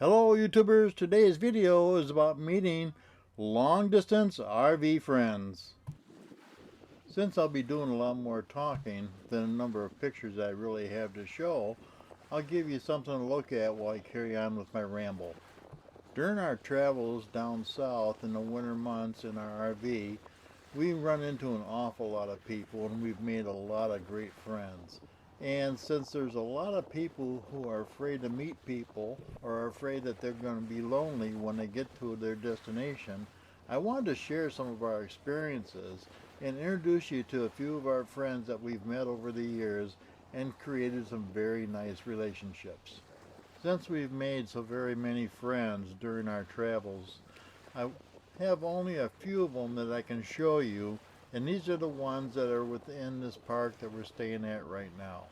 Hello YouTubers, today's video is about meeting long distance RV friends. Since I'll be doing a lot more talking than a number of pictures I really have to show, I'll give you something to look at while I carry on with my ramble. During our travels down south in the winter months in our RV, we run into an awful lot of people and we've made a lot of great friends. And since there's a lot of people who are afraid to meet people or are afraid that they're going to be lonely when they get to their destination, I wanted to share some of our experiences and introduce you to a few of our friends that we've met over the years and created some very nice relationships. Since we've made so very many friends during our travels, I have only a few of them that I can show you, and these are the ones that are within this park that we're staying at right now.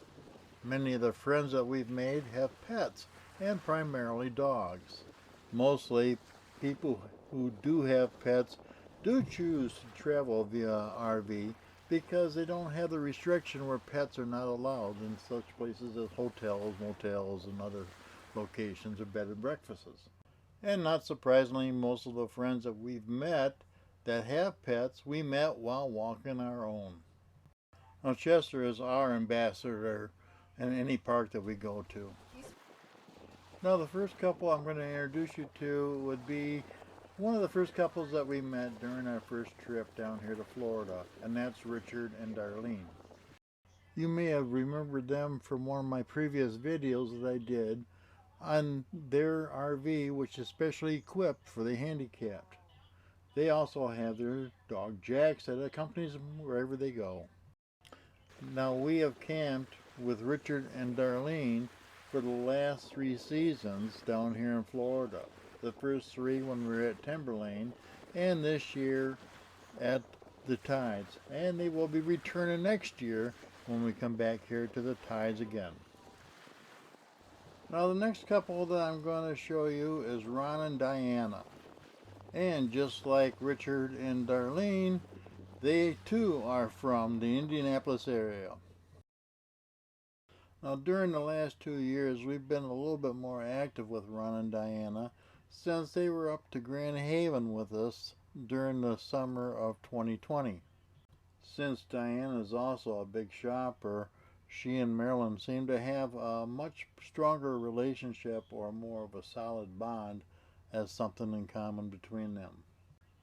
Many of the friends that we've made have pets, and primarily dogs. Mostly people who do have pets do choose to travel via RV because they don't have the restriction where pets are not allowed in such places as hotels, motels, and other locations or bed and breakfasts. And not surprisingly, most of the friends that we've met that have pets, we met while walking our own. Now Chester is our ambassador in any park that we go to. Now the first couple I'm going to introduce you to would be one of the first couples that we met during our first trip down here to Florida, and that's Richard and Darlene. You may have remembered them from one of my previous videos that I did on their RV, which is specially equipped for the handicapped. They also have their dog Jax that accompanies them wherever they go. Now we have camped with Richard and Darlene for the last 3 seasons down here in Florida. The first 3 when we were at Timberlane, and this year at the Tides. And they will be returning next year when we come back here to the Tides again. Now the next couple that I'm going to show you is Ron and Diana. And just like Richard and Darlene, they too are from the Indianapolis area. Now during the last 2 years we've been a little bit more active with Ron and Diana since they were up to Grand Haven with us during the summer of 2020. Since Diana is also a big shopper, she and Marilyn seem to have a much stronger relationship or more of a solid bond as something in common between them.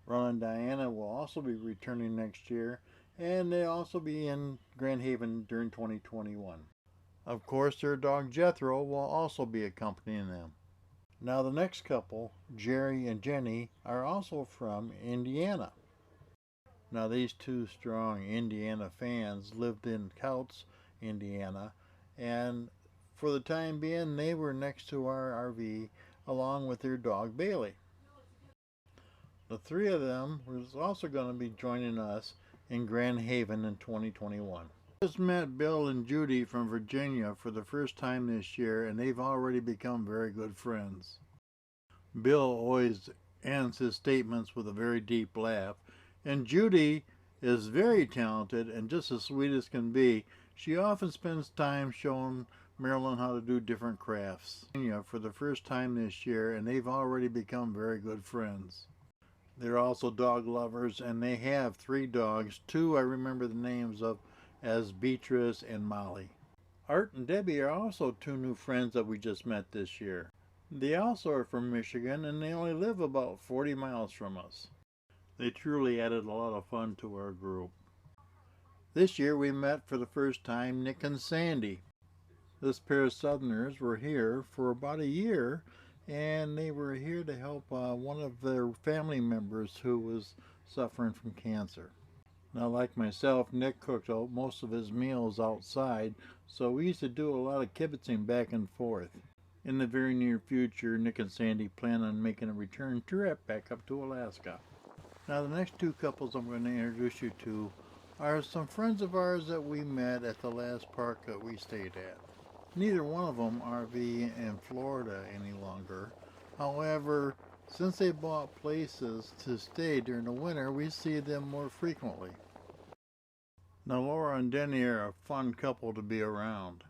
Ron and Diana will also be returning next year, and they'll also be in Grand Haven during 2021. Of course, their dog Jethro will also be accompanying them. Now the next couple, Jerry and Jenny, are also from Indiana. Now these two strong Indiana fans lived in Couts, Indiana, and for the time being they were next to our RV along with their dog Bailey. The 3 of them was also going to be joining us in Grand Haven in 2021. I just met Bill and Judy from Virginia for the first time this year, and they've already become very good friends. Bill always ends his statements with a very deep laugh, and Judy is very talented and just as sweet as can be. She often spends time showing Marilyn how to do different crafts. For the first time this year, and they've already become very good friends. They're also dog lovers, and they have 3 dogs. 2 I remember the names of as Beatrice and Molly. Art and Debbie are also 2 new friends that we just met this year. They also are from Michigan, and they only live about 40 miles from us. They truly added a lot of fun to our group. This year we met for the first time Nick and Sandy. This pair of Southerners were here for about a year, and they were here to help one of their family members who was suffering from cancer. Now like myself, Nick cooked most of his meals outside, so we used to do a lot of kibitzing back and forth. In the very near future, Nick and Sandy plan on making a return trip back up to Alaska. Now the next 2 couples I'm going to introduce you to are some friends of ours that we met at the last park that we stayed at. Neither one of them RV in Florida any longer. However, since they bought places to stay during the winter, we see them more frequently. Now Laura and Denny are a fun couple to be around.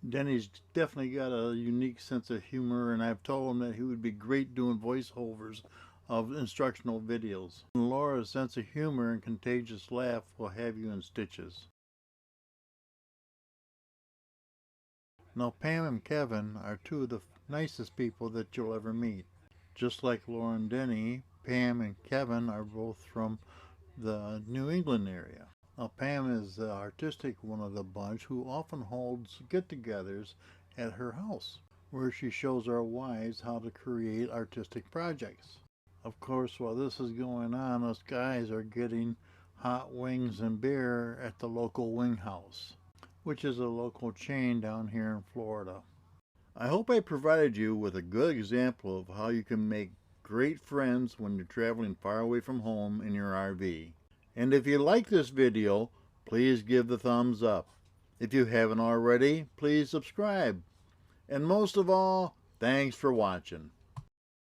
Denny's definitely got a unique sense of humor, and I've told him that he would be great doing voiceovers of instructional videos. And Laura's sense of humor and contagious laugh will have you in stitches. Now, Pam and Kevin are two of the nicest people that you'll ever meet. Just like Laura and Denny, Pam and Kevin are both from the New England area. Now, Pam is the artistic one of the bunch who often holds get-togethers at her house, where she shows our wives how to create artistic projects. Of course, while this is going on, us guys are getting hot wings and beer at the local wing house, which is a local chain down here in Florida. I hope I provided you with a good example of how you can make great friends when you're traveling far away from home in your RV. And if you like this video, please give the thumbs up. If you haven't already, please subscribe. And most of all, thanks for watching.